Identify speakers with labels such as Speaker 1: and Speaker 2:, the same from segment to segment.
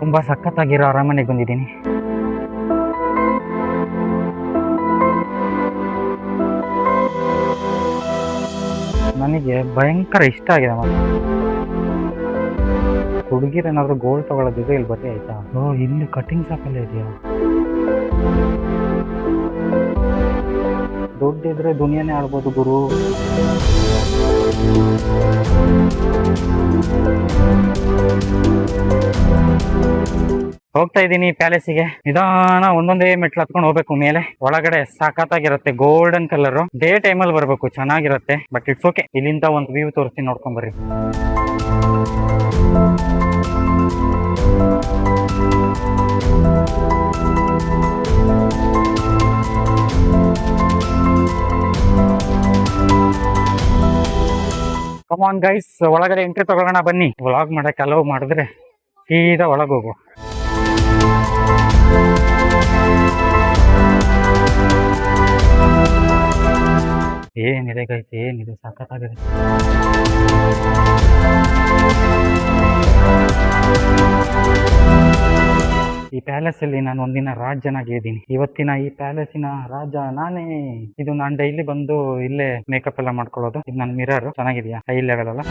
Speaker 1: ತುಂಬಾ ಸಖತ್ತಾಗಿರೋ ಅರಮನೆಗೆ ಬಂದಿದ್ದೀನಿ. ನನಗೆ ಭಯಂಕರ ಇಷ್ಟ ಆಗಿದೆ ಮತ್ತೆ. ಹುಡುಗಿರೇನಾದ್ರೂ ಗೋಲ್ಡ್ ತಗೊಳ್ಳೋದಿದ್ರೆ ಇಲ್ಲಿ ಬರ್ರಿ ಆಯ್ತಾ. ಇಲ್ಲಿ ಕಟಿಂಗ್ ಶಾಪ್ ಎಲ್ಲ ಇದೆಯಾ? ದುಡ್ಡಿದ್ರೆ ದುನಿಯಾನೇ ಆಡ್ಬೋದು ಗುರು. ಹೋಗ್ತಾ ಇದ್ದೀನಿ ಪ್ಯಾಲೇಸಿಗೆ. ನಿಧಾನ ಒಂದೊಂದೇ ಮೆಟ್ಲು ಹತ್ಕೊಂಡು ಹೋಗ್ಬೇಕು ಮೇಲೆ. ಒಳಗಡೆ ಸಖತ್ತಾಗಿರುತ್ತೆ, ಗೋಲ್ಡನ್ ಕಲರ್. ಡೇ ಟೈಮಲ್ಲಿ ಬರ್ಬೇಕು, ಚೆನ್ನಾಗಿರುತ್ತೆ. But it's okay. ಇಲ್ಲಿಂದ ಒಂದು ವ್ಯೂ ತೋರಿಸ್ತೀನಿ, ನೋಡ್ಕೊಂಡ್ ಬರ್ರಿ. ಕಮಾನ್ ಗೈಸ್, ಒಳಗಡೆ ಎಂಟ್ರಿ ತಗೊಳ್ಳೋಣ ಬನ್ನಿ. ವ್ಲಾಗ್ ಮಾಡಕ್ಕೆ ಅಲೋ ಮಾಡಿದ್ರೆ ಸೀದಾ ಒಳಗೆ ಹೋಗು. ಏನಿದೆ ಗೈಸ್, ಏನಿದೆ, ಸಖತ್ತಾಗಿದೆ. ಈ ಪ್ಯಾಲೇಸ್ ಅಲ್ಲಿ ನಾನು ಒಂದಿನ ರಾಜನಾಗಿದ್ದೀನಿ. ಇವತ್ತಿನ ಈ ಪ್ಯಾಲೇಸಿನ ರಾಜ ನಾನೇ. ಇದು ನಾನು ಡೈಲಿ ಬಂದು ಇಲ್ಲೇ ಮೇಕಪ್ ಎಲ್ಲ ಮಾಡ್ಕೊಳ್ಳೋದು. ಇದು ನನ್ನ ಮಿರರ್. ಚೆನ್ನಾಗಿದೆಯಾ? ಹೈ ಲೆವೆಲ್ ಅಲ್ಲ?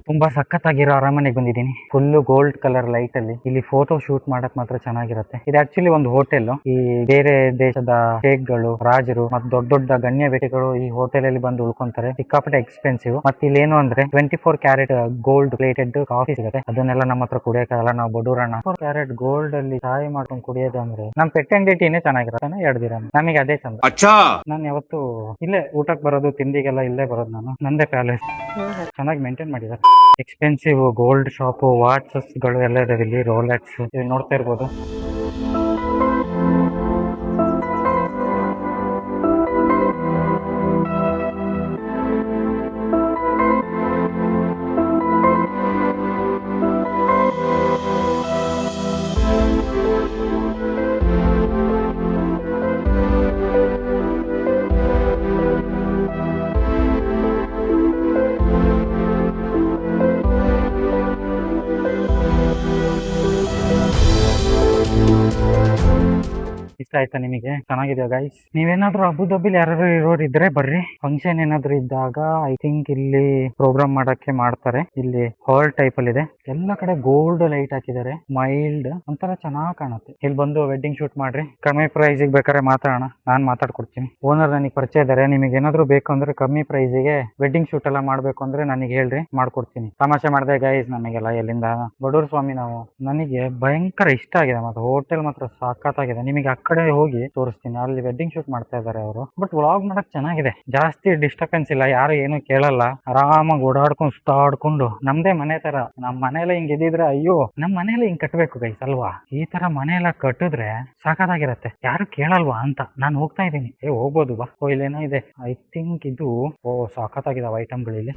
Speaker 1: ತುಂಬಾ ಸಖತ್ತಾಗಿರೋ ಅರಮನೆಗೆ ಬಂದಿದ್ದೀನಿ. ಫುಲ್ ಗೋಲ್ಡ್ ಕಲರ್ ಲೈಟ್ ಅಲ್ಲಿ. ಇಲ್ಲಿ ಫೋಟೋ ಶೂಟ್ ಮಾಡಕ್ ಮಾತ್ರ ಚೆನ್ನಾಗಿರುತ್ತೆ. ಇದು ಆಕ್ಚುಲಿ ಒಂದು ಹೋಟೆಲ್. ಈ ಬೇರೆ ದೇಶದ ಶೇಖ್ಗಳು, ರಾಜರು ಮತ್ತು ದೊಡ್ಡ ದೊಡ್ಡ ಗಣ್ಯ ವ್ಯಕ್ತಿಗಳು ಈ ಹೋಟೆಲ್ ಅಲ್ಲಿ ಬಂದು ಉಳ್ಕೊಂತಾರೆ. ಸಿಕ್ಕಾಪಟ್ಟೆ ಎಕ್ಸ್ಪೆನ್ಸಿವ್. ಮತ್ತೆ ಇಲ್ಲಿ ಏನು ಅಂದ್ರೆ 24 ಕ್ಯಾರೆಟ್ ಗೋಲ್ಡ್ ಪ್ಲೇಟೆಡ್ ಕಾಫಿ ಸಿಗುತ್ತೆ. ಅದನ್ನೆಲ್ಲ ನಮ್ಮ ಹತ್ರ ಕುಡಿಯೋಕ್ಕಾಗಲ್ಲ, ನಾವು ಬಡೂರಣ್ಣ. 24 ಕ್ಯಾರೆಟ್ ಗೋಲ್ಡ್ ಅಲ್ಲಿ ಚಾಯ್ ಮಾಡ್ಕೊಂಡು ಕುಡಿಯೋದು ಅಂದ್ರೆ ನಮ್ ಪೆಟ್ಟಂಡಿಟಿನೇ ಚೆನ್ನಾಗಿರುತ್ತೆ. 2 ದಿನ ನಮಗೆ ಅದೇ ಚಂದ. ನಾನು ಯಾವತ್ತು ಇಲ್ಲೇ ಊಟಕ್ಕೆ ಬರೋದು, ತಿಂಡಿಗೆಲ್ಲ ಇಲ್ಲೇ ಬರೋದು. ನಾನು ನಂದೇ ಪ್ಯಾಲೇಸ್ ಚೆನ್ನಾಗಿ ಮೇಂಟೈನ್ ಮಾಡಿದ್ದಾರೆ. ಎಕ್ಸ್ಪೆನ್ಸಿವ್ ಗೋಲ್ಡ್ ಶಾಪ್, ವಾಚಸ್ ಗಳು ಎಲ್ಲ ಇದಾವೆ ಇಲ್ಲಿ. ರೋಲೆಕ್ಸ್ ನೋಡ್ತಾ ಇರ್ಬೋದು. ಇಷ್ಟ ಆಯ್ತಾ ನಿಮಗೆ? ಚೆನ್ನಾಗಿದೆಯಾ ಗೈಸ್? ನೀವೇನಾದ್ರೂ ಅಬುದಾಬಿಲಿ ಯಾರು ಇರೋರು ಇದ್ರೆ ಬರ್ರಿ. ಫಂಕ್ಷನ್ ಏನಾದ್ರು ಇದ್ದಾಗ ಐ ಥಿಂಕ್ ಇಲ್ಲಿ ಪ್ರೋಗ್ರಾಮ್ ಮಾಡಕ್ಕೆ ಮಾಡ್ತಾರೆ. ಇಲ್ಲಿ ಹಾಲ್ ಟೈಪ್ ಅಲ್ಲಿ ಇದೆ. ಎಲ್ಲ ಕಡೆ ಗೋಲ್ಡ್ ಲೈಟ್ ಹಾಕಿದ್ದಾರೆ. ಮೈಲ್ಡ್ ಒಂಥರ ಚೆನ್ನಾಗಿ ಕಾಣುತ್ತೆ. ಇಲ್ಲಿ ಬಂದು ವೆಡ್ಡಿಂಗ್ ಶೂಟ್ ಮಾಡ್ರಿ. ಕಮ್ಮಿ ಪ್ರೈಸಿಗೆ ಬೇಕಾದ್ರೆ ಮಾತಾಡೋಣ, ನಾನ್ ಮಾತಾಡ್ಕೊಡ್ತೀನಿ. ಓನರ್ ನನಗೆ ಪರಿಚಯ ಇದ್ದಾರೆ. ನಿಮಗೆ ಏನಾದ್ರು ಬೇಕು ಅಂದ್ರೆ ಕಮ್ಮಿ ಪ್ರೈಸಿಗೆ ವೆಡ್ಡಿಂಗ್ ಶೂಟ್ ಎಲ್ಲ ಮಾಡ್ಬೇಕು ಅಂದ್ರೆ ನನಗೆ ಹೇಳ್ರಿ, ಮಾಡ್ಕೊಡ್ತೀನಿ. ತಮಾಷೆ ಮಾಡಿದೆ ಗೈಸ್, ನಮಗೆಲ್ಲ ಎಲ್ಲಿಂದ ಬಡೂರ್ ಸ್ವಾಮಿ ನಾವು. ನನಗೆ ಭಯಂಕರ ಇಷ್ಟ ಆಗಿದೆ. ಮತ್ತೆ ಹೋಟೆಲ್ ಮಾತ್ರ ಸಾಕಾಗಿದೆ. ನಿಮಗೆ ಕಡೆ ಹೋಗಿ ತೋರಿಸ್ತೀನಿ. ಅಲ್ಲಿ ವೆಡ್ಡಿಂಗ್ ಶೂಟ್ ಮಾಡ್ತಾ ಇದ್ದಾರೆ ಅವರು. ಬಟ್ ವ್ಲಾಗ್ ಮಾಡಕ್ ಚೆನ್ನಾಗಿದೆ. ಜಾಸ್ತಿ ಡಿಸ್ಟರ್ಬೆನ್ಸ್ ಇಲ್ಲ, ಯಾರು ಏನು ಕೇಳಲ್ಲ. ಆರಾಮಾಗಿ ಓಡಾಡ್ಕೊಂಡು ಸುತ್ತಾಡ್ಕೊಂಡು ನಮ್ದೇ ಮನೆ ತರ. ನಮ್ ಮನೆಯಲ್ಲ ಹಿಂಗ್ ಇದ್ದಿದ್ರೆ ಅಯ್ಯೋ, ನಮ್ ಮನೆಯಲ್ಲ ಹಿಂಗ್ ಕಟ್ಬೇಕು ಗೈಸ್ ಅಲ್ವಾ? ಈ ತರ ಮನೆ ಎಲ್ಲ ಕಟ್ಟಿದ್ರೆ ಸಾಕಾಗಿರತ್ತೆ. ಯಾರು ಕೇಳಲ್ವಾ ಅಂತ ನಾನು ಹೋಗ್ತಾ ಇದ್ದೀನಿ. ಹೋಗ್ಬೋದು ಬಾ. ಇಲ್ಲೇನೋ ಇದೆ ಐ ಥಿಂಕ್ ಇದು. ಸಾಕಾಗಿದಾವ ಐಟಮ್ಗಳಲ್ಲಿ.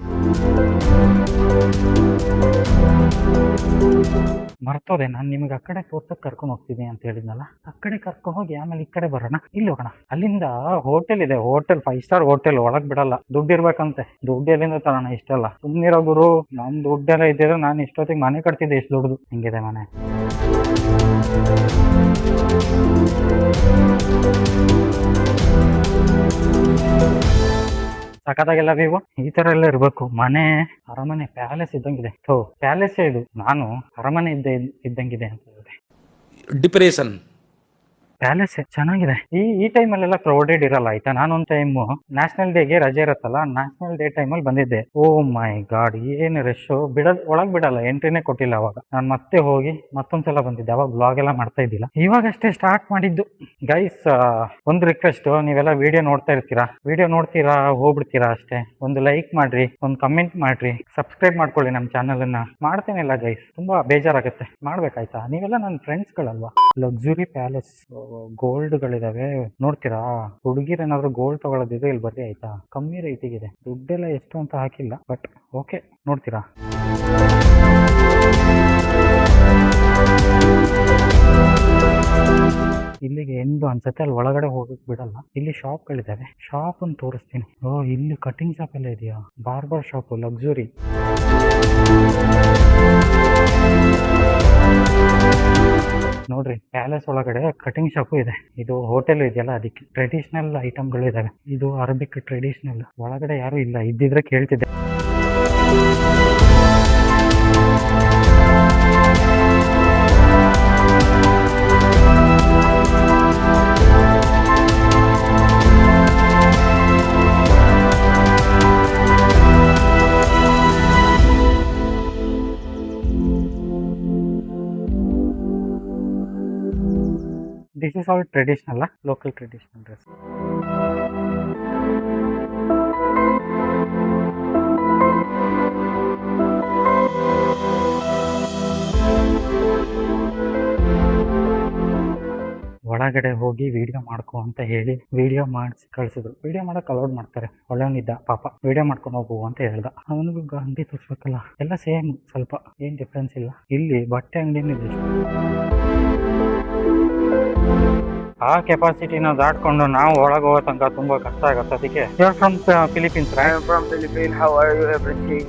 Speaker 1: ಮರ್ತೋದೆ, ನಾನು ನಿಮಗೆ ಆ ಕಡೆ ತೋರ್ಸಕ್ ಕರ್ಕೊಂಡು ಹೋಗ್ತೀನಿ ಅಂತ ಹೇಳಿದ್ನಲ್ಲ. ಆ ಕಡೆ ಕರ್ಕೊಂಡು ಹೋಗಿ ಆಮೇಲೆ ಈ ಕಡೆ ಬರೋಣ. ಇಲ್ಲಿ ಹೋಗೋಣ. ಅಲ್ಲಿಂದ ಹೋಟೆಲ್ ಇದೆ. Hotel 5 star hotel. ಒಳಗ್ ಬಿಡಲ್ಲ, ದುಡ್ಡು ಇರ್ಬೇಕಂತೆ. ದುಡ್ಡು ಎಲ್ಲಿಂದ ತರೋಣ ಇಷ್ಟೆಲ್ಲ? ಸುಮ್ಮನಿರೋ ಗುರು. ನಮ್ ದುಡ್ಡೆಲ್ಲ ಇದ್ದಿದ್ರೆ ನಾನು ಇಷ್ಟೊತ್ತಿಗೆ ಮನೆ ಕಟ್ತಿದ್ದೆ. ಎಷ್ಟು ದುಡ್ಡು ಹಿಂಗಿದೆ ಮನೆ. ಸಖತ್ತಾಗಿಲ್ಲ ವ್ಯೂ. ಈ ತರ ಎಲ್ಲ ಇರ್ಬೇಕು ಮನೆ. ಅರಮನೆ ಪ್ಯಾಲೇಸ್ ಇದ್ದಂಗಿದೆ. ಪ್ಯಾಲೇಸ್ ಇದು, ನಾನು ಅರಮನೆ ಇದ್ದಂಗಿದೆ ಅಂತ ಹೇಳಿದೆ.
Speaker 2: ಡಿಪ್ರೆಷನ್
Speaker 1: ಪ್ಯಾಲೇಸ್ ಚೆನ್ನಾಗಿದೆ. ಈ ಟೈಮಲ್ಲೆಲ್ಲ ಕ್ರೌಡೆಡ್ ಇರಲ್ಲ ಆಯ್ತಾ. ನಾನೊಂದ್ ಟೈಮ್ ನ್ಯಾಷನಲ್ ಡೇಗೆ ರಜೆ ಇರುತ್ತಲ್ಲ, ನ್ಯಾಷನಲ್ ಡೇ ಟೈಮಲ್ಲಿ ಬಂದಿದ್ದೆ. ಓ ಮೈ ಗಾಡ್, ಏನು ರಶ್. ಒಳಗ್ ಬಿಡಲ್ಲ, ಎಂಟ್ರಿನೇ ಕೊಟ್ಟಿಲ್ಲ ಅವಾಗ. ನಾನು ಮತ್ತೆ ಹೋಗಿ ಮತ್ತೊಂದ್ಸಲ ಬಂದಿದ್ದೆ. ಅವಾಗ ಬ್ಲಾಗ್ ಎಲ್ಲ ಮಾಡ್ತಾ ಇದ್ದಿಲ್ಲ, ಇವಾಗಷ್ಟೇ ಸ್ಟಾರ್ಟ್ ಮಾಡಿದ್ದು. ಗೈಸ್, ಒಂದು ರಿಕ್ವೆಸ್ಟ್, ನೀವೆಲ್ಲ ವಿಡಿಯೋ ನೋಡ್ತೀರಾ ಹೋಗ್ಬಿಡ್ತೀರಾ ಅಷ್ಟೇ. ಒಂದು ಲೈಕ್ ಮಾಡ್ರಿ, ಒಂದು ಕಮೆಂಟ್ ಮಾಡ್ರಿ, ಸಬ್ಸ್ಕ್ರೈಬ್ ಮಾಡ್ಕೊಳ್ಳಿ ನಮ್ಮ ಚಾನಲ್ ಅನ್ನ. ಮಾಡ್ತೇನಿಲ್ಲ ಗೈಸ್, ತುಂಬಾ ಬೇಜಾರಾಗುತ್ತೆ. ಮಾಡ್ಬೇಕಾಯ್ತಾ? ನೀವೆಲ್ಲ ನನ್ನ ಫ್ರೆಂಡ್ಸ್ಗಳಲ್ವಾ. ಲಕ್ಸುರಿ ಪ್ಯಾಲೇಸ್, ಗೋಲ್ಡ್ ಗಳಿದಾವೆ. ನೋಡ್ತೀರಾ? ಹುಡುಗಿರೇನಾದ್ರೂ ಗೋಲ್ಡ್ ತಗೊಳ್ಳೋದಿದ್ರೆ ಇಲ್ಲಿ ಬರ್ರಿ ಆಯ್ತಾ. ಕಮ್ಮಿ ರೇಟಿಗಿದೆ. ದುಡ್ಡೆಲ್ಲ ಎಷ್ಟು ಅಂತ ಹಾಕಿಲ್ಲ, ಬಟ್ ಓಕೆ. ನೋಡ್ತೀರಾ? ಇಲ್ಲಿಗೆ ಎಂದು ಅನ್ಸತ್ತೆ. ಅಲ್ಲಿ ಒಳಗಡೆ ಹೋಗಕ್ ಬಿಡಲ್ಲ. ಇಲ್ಲಿ ಶಾಪ್ ಗಳಿದಾವೆ. ಶಾಪ್ ಅನ್ನು ತೋರಿಸ್ತೀನಿ. ಇಲ್ಲಿ ಕಟಿಂಗ್ ಶಾಪ್ ಎಲ್ಲ ಇದೆಯಾ? Barber shop, luxury. ನೋಡ್ರಿ ಪ್ಯಾಲೇಸ್ ಒಳಗಡೆ ಕಟಿಂಗ್ ಶಾಪು ಇದೆ. ಇದು ಹೋಟೆಲ್ ಇದೆಯಲ್ಲ ಅದಕ್ಕೆ ಟ್ರೆಡಿಷನಲ್ ಐಟಮ್ಗಳು ಇದಾವೆ. ಇದು ಅರಬಿಕ್ ಟ್ರೆಡಿಷನಲ್. ಒಳಗಡೆ ಯಾರು ಇಲ್ಲ, ಇದ್ದಿದ್ರೆ ಕೇಳ್ತಿದ್ದೆ. This is all traditional, local traditional dress. ಒಳಗಡೆ ಹೋಗಿ ವಿಡಿಯೋ ಮಾಡ್ಕೊ ಅಂತ ಹೇಳಿ ವಿಡಿಯೋ ಮಾಡಿಸಿ ಕಳ್ಸಿದ್ರು. ವಿಡಿಯೋ ಮಾಡಕ್ ಅಲೌಡ್ ಮಾಡ್ತಾರೆ. ಒಳ್ಳೆಯವನಿದ್ದ ಪಾಪ, ವಿಡಿಯೋ ಮಾಡ್ಕೊಂಡು ಹೋಗು ಅಂತ ಹೇಳ್ದ. ಅವನಿಗೂ ಗಾಂಧಿ ತೋರ್ಸ್ಬೇಕಲ್ಲ. ಎಲ್ಲ ಸೇಮ್, ಸ್ವಲ್ಪ ಏನ್ ಡಿಫ್ರೆನ್ಸ್ ಇಲ್ಲ. ಇಲ್ಲಿ ಬಟ್ಟೆ ಅಂಗಡಿನೂ ಇದೆ. ಆ ಕೆಪಾಸಿಟಿನ ದಾಟ್ಕೊಂಡು ನಾವು ಒಳಗೆ ಹೋಗೋ ತನಕ ತುಂಬಾ ಕಷ್ಟ ಆಗತ್ತೆ. ಅದಕ್ಕೆ you are from Philippines,
Speaker 2: I am from Philippines. How are you, everything?